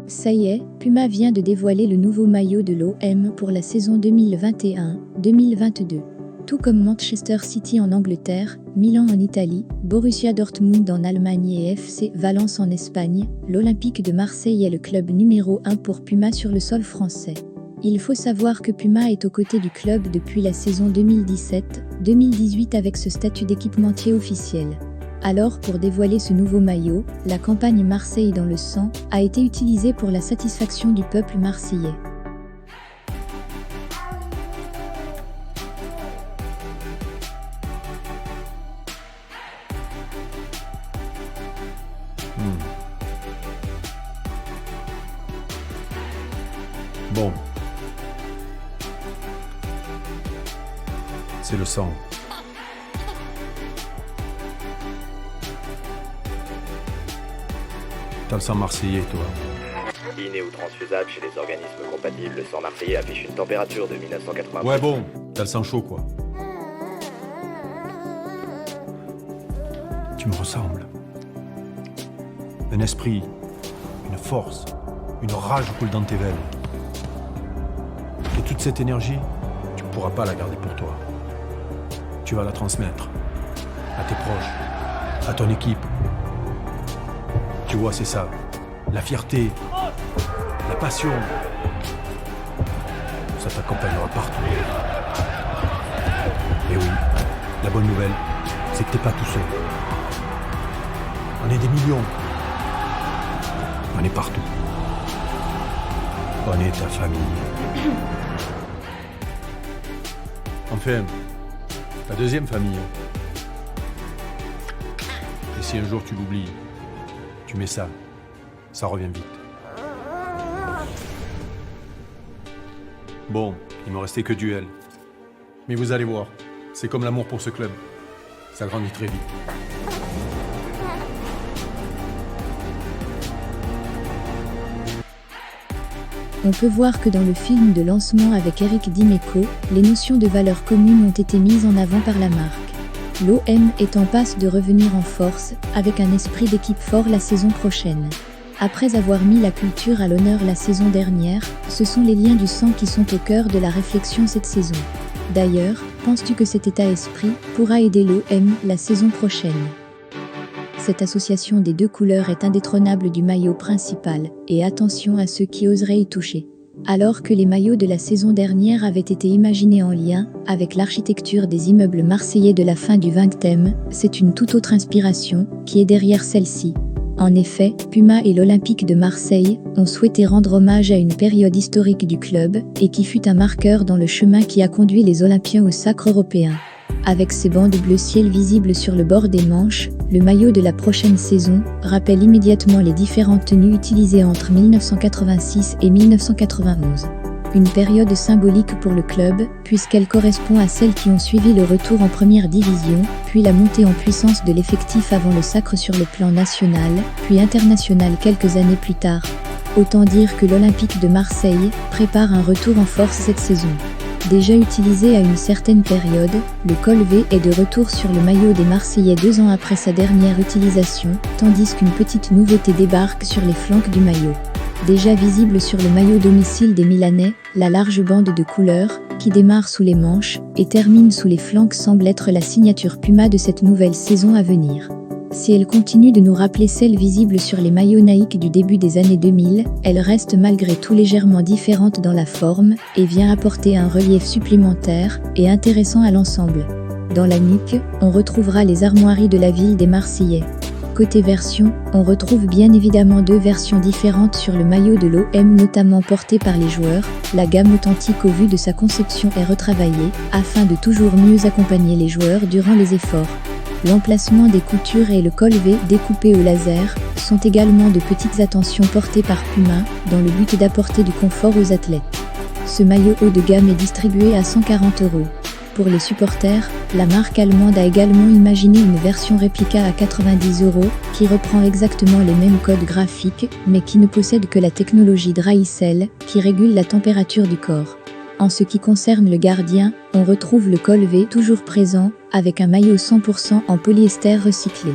Ça y est, Puma vient de dévoiler le nouveau maillot de l'OM pour la saison 2021-2022. Tout comme Manchester City en Angleterre, Milan en Italie, Borussia Dortmund en Allemagne et FC Valence en Espagne, l'Olympique de Marseille est le club numéro 1 pour Puma sur le sol français. Il faut savoir que Puma est aux côtés du club depuis la saison 2017-2018 avec ce statut d'équipementier officiel. Alors pour dévoiler ce nouveau maillot, la campagne Marseille dans le sang a été utilisée pour la satisfaction du peuple marseillais. Bon. C'est le sang. T'as le sang marseillais, toi. Inné ou transfusable chez les organismes compatibles, le sang marseillais affiche une température de 1980. Ouais, bon, t'as le sang chaud, quoi. Tu me ressembles. Un esprit, une force, une rage coule dans tes veines. Et toute cette énergie, tu ne pourras pas la garder pour toi. Tu vas la transmettre à tes proches, à ton équipe. Tu vois, c'est ça. La fierté, la passion. Ça t'accompagnera partout. Et oui, la bonne nouvelle, c'est que t'es pas tout seul. On est des millions. On est partout. On est ta famille. Enfin, la deuxième famille. Et si un jour tu l'oublies, tu mets ça revient vite. Bon, il me restait que duel. Mais vous allez voir, c'est comme l'amour pour ce club. Ça grandit très vite. On peut voir que dans le film de lancement avec Eric Dimeco, les notions de valeurs communes ont été mises en avant par la marque. L'OM est en passe de revenir en force, avec un esprit d'équipe fort la saison prochaine. Après avoir mis la culture à l'honneur la saison dernière, ce sont les liens du sang qui sont au cœur de la réflexion cette saison. D'ailleurs, penses-tu que cet état d'esprit pourra aider l'OM la saison prochaine ? Cette association des deux couleurs est indétrônable du maillot principal, et attention à ceux qui oseraient y toucher. Alors que les maillots de la saison dernière avaient été imaginés en lien avec l'architecture des immeubles marseillais de la fin du XXe, c'est une toute autre inspiration qui est derrière celle-ci. En effet, Puma et l'Olympique de Marseille ont souhaité rendre hommage à une période historique du club et qui fut un marqueur dans le chemin qui a conduit les Olympiens au sacre européen. Avec ses bandes bleu ciel visibles sur le bord des manches, le maillot de la prochaine saison rappelle immédiatement les différentes tenues utilisées entre 1986 et 1991. Une période symbolique pour le club, puisqu'elle correspond à celles qui ont suivi le retour en première division, puis la montée en puissance de l'effectif avant le sacre sur le plan national, puis international quelques années plus tard. Autant dire que l'Olympique de Marseille prépare un retour en force cette saison. Déjà utilisé à une certaine période, le col V est de retour sur le maillot des Marseillais 2 ans après sa dernière utilisation, tandis qu'une petite nouveauté débarque sur les flancs du maillot. Déjà visible sur le maillot domicile des Milanais, la large bande de couleurs, qui démarre sous les manches et termine sous les flancs semble être la signature Puma de cette nouvelle saison à venir. Si elle continue de nous rappeler celle visible sur les maillots Nike du début des années 2000, elle reste malgré tout légèrement différente dans la forme et vient apporter un relief supplémentaire et intéressant à l'ensemble. Dans la nuque, on retrouvera les armoiries de la ville des Marseillais. Côté version, on retrouve bien évidemment deux versions différentes sur le maillot de l'OM notamment porté par les joueurs. La gamme authentique au vu de sa conception est retravaillée, afin de toujours mieux accompagner les joueurs durant les efforts. L'emplacement des coutures et le col V découpé au laser sont également de petites attentions portées par Puma, dans le but d'apporter du confort aux athlètes. Ce maillot haut de gamme est distribué à 140 €. Pour les supporters, la marque allemande a également imaginé une version réplica à 90 € qui reprend exactement les mêmes codes graphiques, mais qui ne possède que la technologie Dry-Cell qui régule la température du corps. En ce qui concerne le gardien, on retrouve le col V toujours présent, avec un maillot 100% en polyester recyclé.